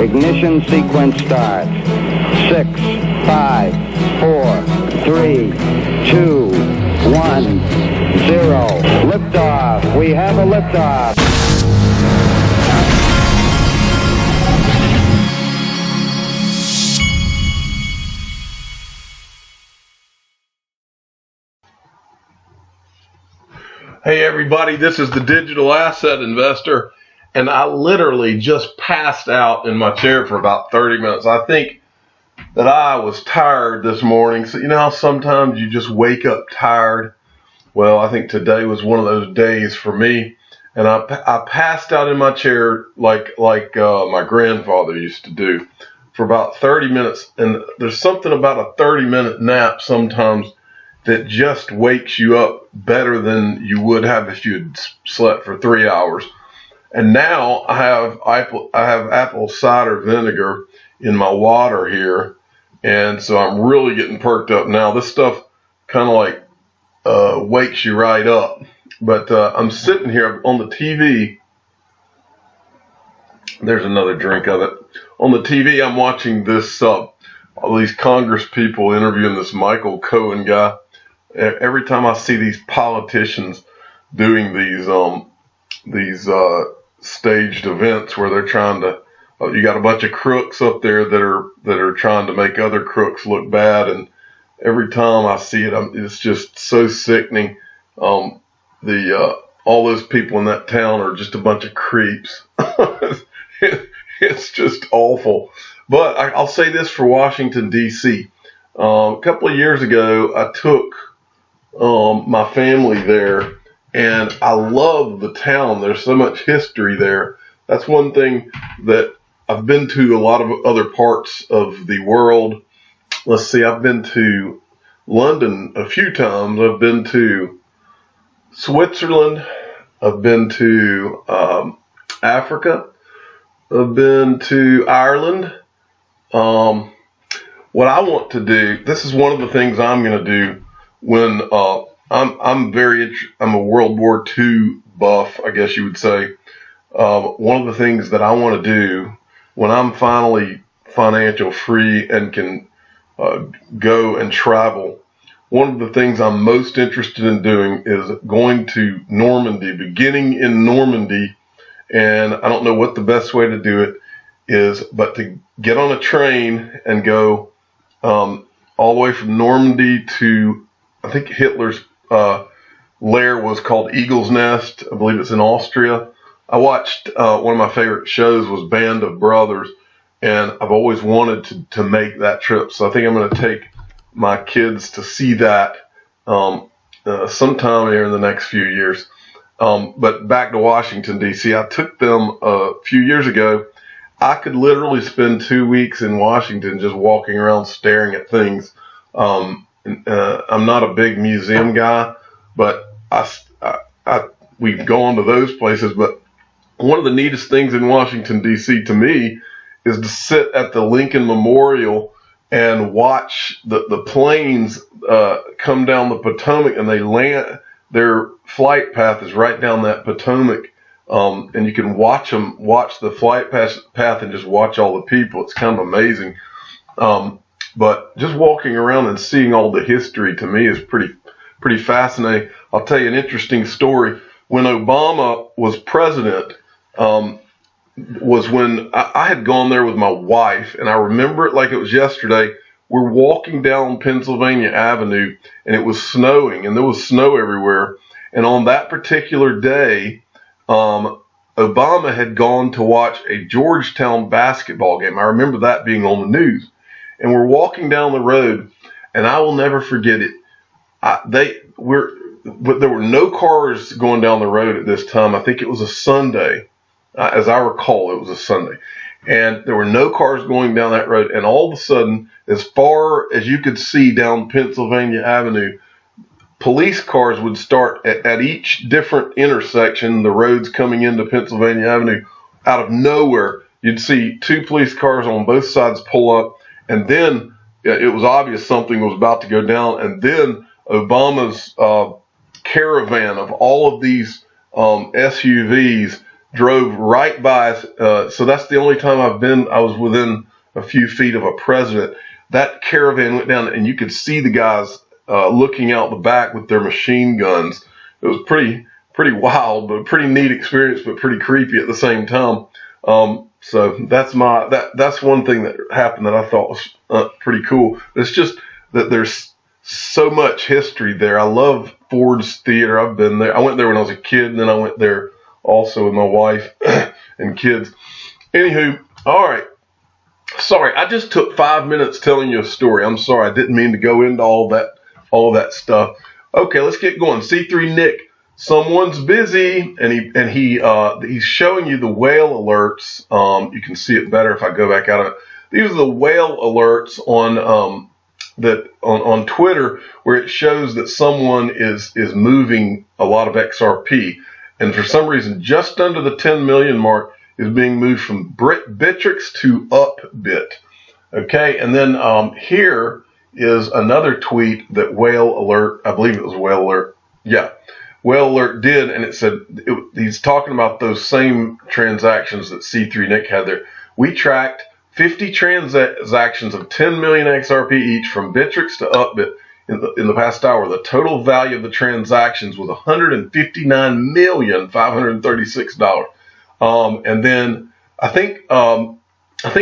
Ignition sequence starts. 6, 5, 4, 3, 2, 1, 0. Liftoff. We have a liftoff. Hey everybody, this is the Digital Asset Investor, and I literally just passed out in my chair for about 30 minutes. I think that I was tired this morning. So you know how sometimes you just wake up tired? Well, I think today was one of those days for me, and I passed out in my chair like my grandfather used to do for about 30 minutes. And there's something about a 30-minute nap sometimes that just wakes you up better than you would have if you had slept for 3 hours. And now I have apple cider vinegar in my water here, and so I'm really getting perked up now. This stuff kind of like wakes you right up. But I'm sitting here on the TV. There's another drink of it. On the TV, I'm watching this all these Congress people interviewing this Michael Cohen guy. Every time I see these politicians doing these staged events where they're trying to, you got a bunch of crooks up there that are trying to make other crooks look bad, and every time I see it, it's just so sickening. All those people in that town are just a bunch of creeps. It's just awful. But I'll say this for Washington, D.C. A couple of years ago, I took my family there, and I love the town. There's so much history there. That's one thing that I've been to a lot of other parts of the world. Let's see, I've been to London a few times. I've been to Switzerland. I've been to Africa. I've been to Ireland. What I want to do, this is one of the things I'm going to do when I'm a World War II buff, I guess you would say. One of the things that I want to do when I'm finally financial free and can go and travel, one of the things I'm most interested in doing is going to Normandy, beginning in Normandy. And I don't know what the best way to do it is, but to get on a train and go all the way from Normandy to, I think Hitler's lair was called Eagle's Nest. I believe it's in Austria. I watched one of my favorite shows was Band of Brothers, and I've always wanted to make that trip. So I think I'm going to take my kids to see that sometime here in the next few years. But back to Washington, D.C., I took them a few years ago. I could literally spend 2 weeks in Washington just walking around staring at things. I'm not a big museum guy, but we've gone to those places. But one of the neatest things in Washington, D.C. to me is to sit at the Lincoln Memorial and watch the planes come down the Potomac, and they land. Their flight path is right down that Potomac, and you can watch the flight path and just watch all the people. It's kind of amazing. But just walking around and seeing all the history to me is pretty fascinating. I'll tell you an interesting story. When Obama was president, was when I had gone there with my wife, and I remember it like it was yesterday. We're walking down Pennsylvania Avenue, and it was snowing, and there was snow everywhere. And on that particular day, Obama had gone to watch a Georgetown basketball game. I remember that being on the news. And we're walking down the road, and I will never forget it. There were no cars going down the road at this time. I think it was a Sunday. As I recall, it was a Sunday. And there were no cars going down that road. And all of a sudden, as far as you could see down Pennsylvania Avenue, police cars would start at each different intersection, the roads coming into Pennsylvania Avenue. Out of nowhere, you'd see 2 police cars on both sides pull up. And then it was obvious something was about to go down. And then Obama's caravan of all of these SUVs drove right by us. So that's the only time I was within a few feet of a president. That caravan went down, and you could see the guys looking out the back with their machine guns. It was pretty wild, but a pretty neat experience, but pretty creepy at the same time. So that's one thing that happened that I thought was pretty cool. It's just that there's so much history there. I love Ford's Theater. I've been there. I went there when I was a kid, and then I went there also with my wife and kids. Anywho, all right. Sorry, I just took 5 minutes telling you a story. I'm sorry, I didn't mean to go into all that stuff. Okay, let's get going. C3 Nick, someone's busy, and he's showing you the whale alerts. You can see it better if I go back out of it. These are the whale alerts on Twitter, where it shows that someone is moving a lot of XRP, and for some reason, just under the 10 million mark is being moved from Bittrex to Upbit. Okay, and then here is another tweet that Whale Alert, I believe it was Whale Alert, yeah, Whale Alert did, and it said, he's talking about those same transactions that C3 Nick had there. We tracked 50 transactions of 10 million XRP each from Bittrex to Upbit in the past hour. The total value of the transactions was $159,536. And then I think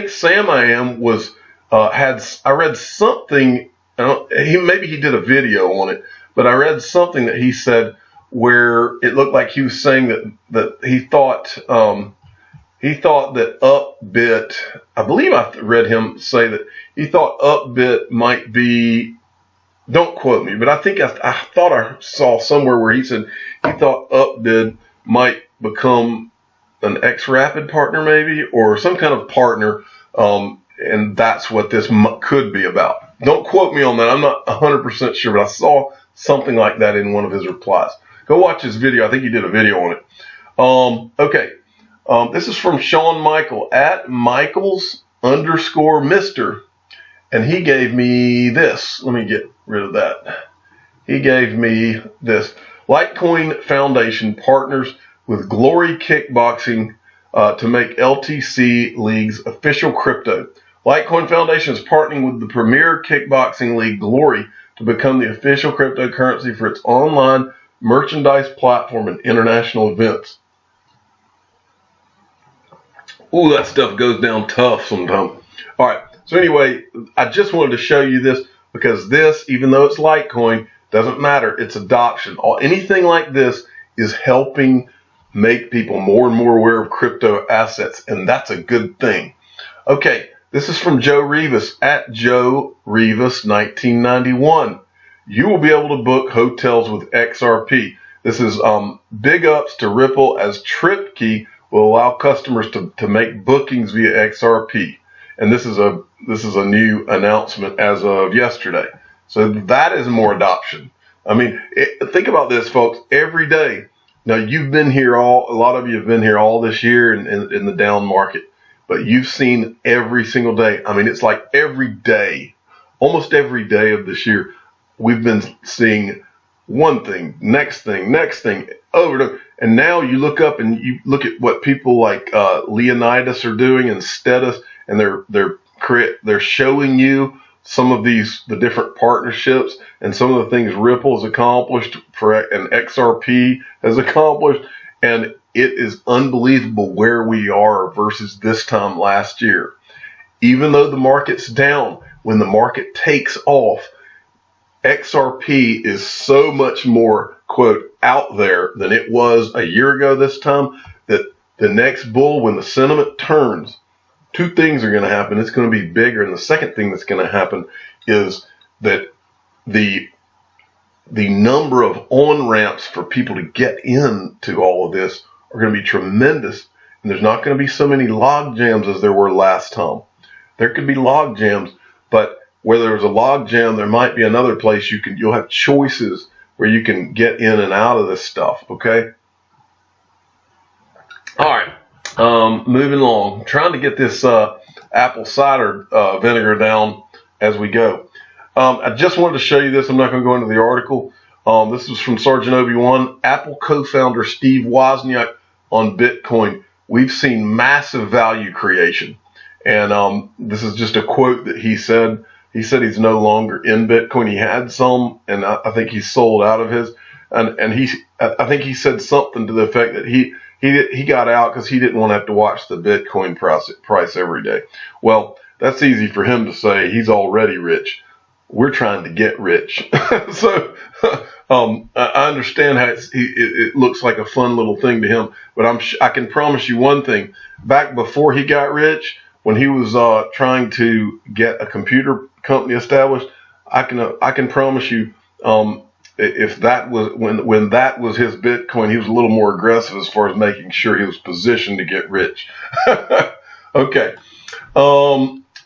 Sam I Am was I read something. Maybe he did a video on it, but I read something that he said where it looked like he was saying that he thought that Upbit. I believe I read him say that he thought Upbit might be. Don't quote me, but I think I thought I saw somewhere where he said he thought Upbit might become an XRapid partner, maybe, or some kind of partner, and that's what this could be about. Don't quote me on that. I'm not 100% sure, but I saw something like that in one of his replies. Go watch his video. I think he did a video on it. Okay. This is from Sean Michael at Michaels_Mr. And he gave me this. Let me get rid of that. He gave me this. Litecoin Foundation partners with Glory Kickboxing to make LTC League's official crypto. Litecoin Foundation is partnering with the premier kickboxing league Glory to become the official cryptocurrency for its online merchandise platform and international events. Ooh, that stuff goes down tough sometimes. All right. So anyway, I just wanted to show you this because this, even though it's Litecoin, doesn't matter. It's adoption. Anything like this is helping make people more and more aware of crypto assets, and that's a good thing. Okay, this is from Joe Rivas at Joe Rivas 1991. You will be able to book hotels with XRP. This is big ups to Ripple, as TripKey will allow customers to make bookings via XRP. And this is a new announcement as of yesterday. So that is more adoption. I mean, think about this, folks. Every day. Now, you've been here a lot of you have been here all this year in the down market, but you've seen every single day. I mean, it's like every day, almost every day of this year, we've been seeing one thing, next thing, over and over. And now you look up and you look at what people like Leonidas are doing and Stetus, and they're showing you some of the different partnerships and some of the things Ripple has accomplished and XRP has accomplished, and it is unbelievable where we are versus this time last year. Even though the market's down, when the market takes off, XRP is so much more, quote, out there than it was a year ago this time, that the next bull, when the sentiment turns, two things are going to happen. It's going to be bigger. And the second thing that's going to happen is that the number of on-ramps for people to get into all of this are going to be tremendous. And there's not going to be so many log jams as there were last time. There could be log jams, but where there's a log jam, there might be another place you'll have choices where you can get in and out of this stuff. Okay. All right. Moving along, trying to get this apple cider vinegar down as we go. I just wanted to show you this. I'm not going to go into the article. This is from Sergeant Obi-Wan. Apple co-founder Steve Wozniak on Bitcoin, we've seen massive value creation. And this is just a quote that he said. He said he's no longer in Bitcoin. He had some, and I think he sold out of his. And I think he said something to the effect that he got out because he didn't want to have to watch the Bitcoin price every day. Well, that's easy for him to say. He's already rich. We're trying to get rich. So I understand how it looks like a fun little thing to him, but I can promise you one thing. Back before he got rich, when he was trying to get a computer company established, I can promise you, if that was when that was his Bitcoin, he was a little more aggressive as far as making sure he was positioned to get rich. Okay.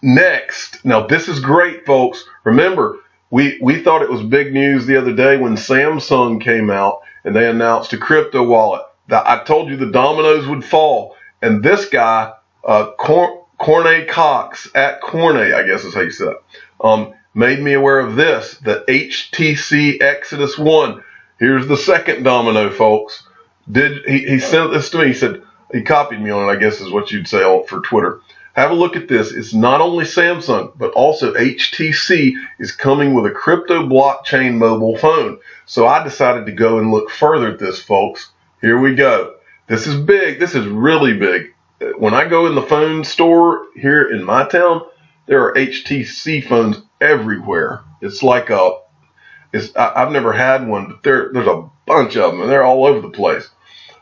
Next, now this is great, folks. Remember, we thought it was big news the other day when Samsung came out and they announced a crypto wallet. I told you the dominoes would fall, and this guy, Corney Cox at Corney, I guess is how you say it, made me aware of this, the HTC Exodus 1. Here's the second domino, folks. He sent this to me. He said, he copied me on it, I guess is what you'd say for Twitter. Have a look at this. It's not only Samsung, but also HTC is coming with a crypto blockchain mobile phone. So I decided to go and look further at this, folks. Here we go. This is big. This is really big. When I go in the phone store here in my town, there are HTC phones everywhere. It's like I've never had one, but there's a bunch of them, and they're all over the place.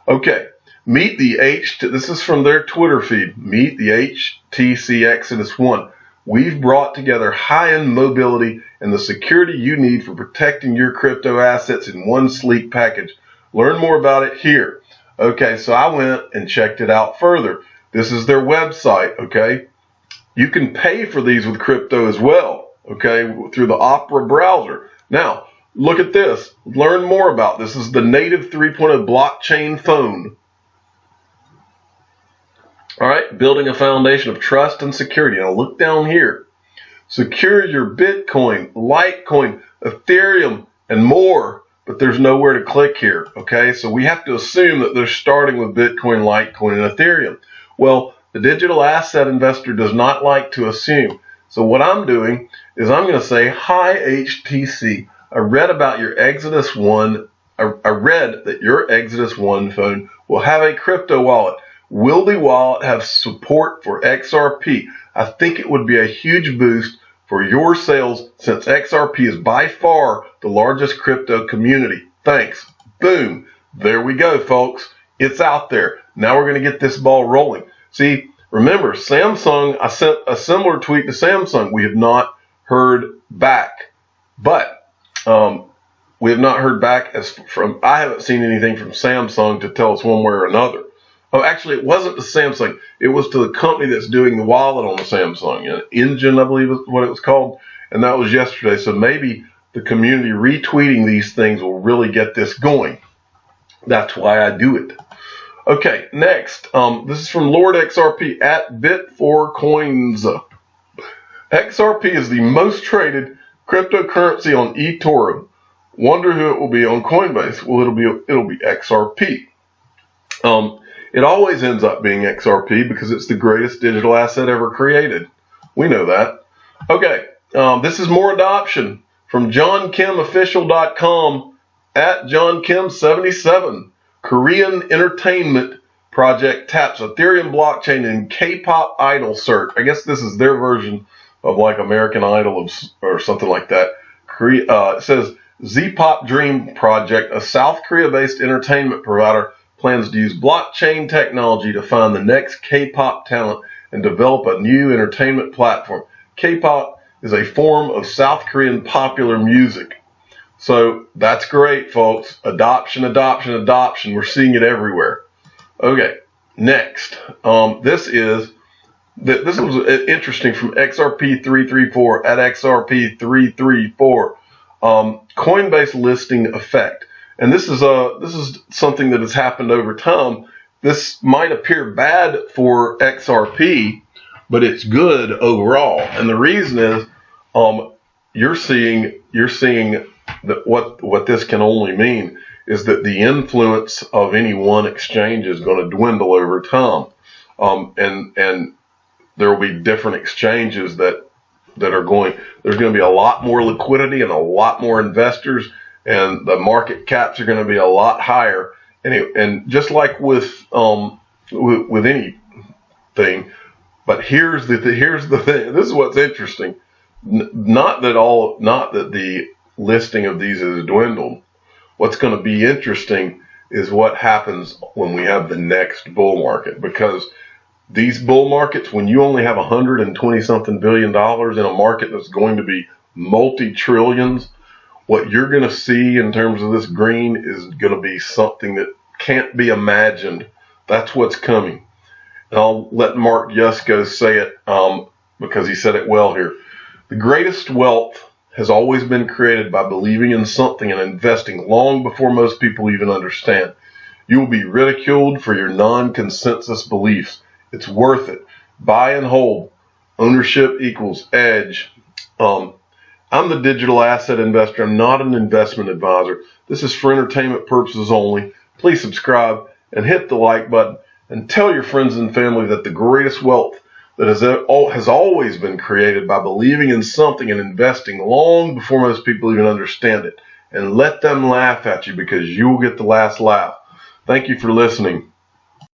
Okay. This is from their Twitter feed. Meet the HTC Exodus 1. We've brought together high-end mobility and the security you need for protecting your crypto assets in one sleek package. Learn more about it here. Okay, so I went and checked it out further. This is their website, okay? You can pay for these with crypto as well, okay, through the Opera browser. Now, look at this. Learn more about this. This is the native 3.0 blockchain phone. All right, building a foundation of trust and security. Now look down here. Secure your Bitcoin, Litecoin, Ethereum, and more. But there's nowhere to click here, okay? So we have to assume that they're starting with Bitcoin, Litecoin, and Ethereum. Well, the digital asset investor does not like to assume. So what I'm doing is I'm going to say, hi, HTC. I read about your Exodus 1. I read that your Exodus 1 phone will have a crypto wallet. Will the wallet have support for XRP? I think it would be a huge boost for your sales since XRP is by far the largest crypto community. Thanks. Boom. There we go, folks. It's out there. Now we're going to get this ball rolling. See, remember, Samsung, I sent a similar tweet to Samsung. We have not heard back. But we have not heard back I haven't seen anything from Samsung to tell us one way or another. Oh, actually, it wasn't the Samsung. It was to the company that's doing the wallet on the Samsung. Engine, I believe is what it was called. And that was yesterday. So maybe the community retweeting these things will really get this going. That's why I do it. Okay, next. This is from Lord XRP at Bit4Coins. XRP is the most traded cryptocurrency on eToro. Wonder who it will be on Coinbase. Well, it'll be XRP. It always ends up being XRP because it's the greatest digital asset ever created. We know that. Okay, this is more adoption from JohnKimOfficial.com at JohnKim77. Korean entertainment project taps Ethereum blockchain and K-pop idol search. I guess this is their version of like American Idol or something like that. It says Z-Pop Dream Project, a South Korea-based entertainment provider, plans to use blockchain technology to find the next K-pop talent and develop a new entertainment platform. K-pop is a form of South Korean popular music. So that's great, folks. Adoption, adoption, adoption. We're seeing it everywhere. Okay, next. This was interesting from XRP334 at XRP334. Coinbase listing effect. And this is something that has happened over time. This might appear bad for XRP, but it's good overall. And the reason is, you're seeing that what this can only mean is that the influence of any one exchange is going to dwindle over time. And there will be different exchanges that are going, there's going to be a lot more liquidity and a lot more investors, and the market caps are going to be a lot higher. And just like with anything, but here's the thing. This is what's interesting. Not that the listing of these has dwindled. What's going to be interesting is what happens when we have the next bull market, because these bull markets, when you only have $120-something billion in a market that's going to be multi-trillions, what you're going to see in terms of this green is going to be something that can't be imagined. That's what's coming. And I'll let Mark Yusko say it because he said it well here. The greatest wealth has always been created by believing in something and investing long before most people even understand. You will be ridiculed for your non-consensus beliefs. It's worth it. Buy and hold. Ownership equals edge. I'm the digital asset investor. I'm not an investment advisor. This is for entertainment purposes only. Please subscribe and hit the like button, and tell your friends and family that the greatest wealth that has always been created by believing in something and investing long before most people even understand it. And let them laugh at you, because you will get the last laugh. Thank you for listening.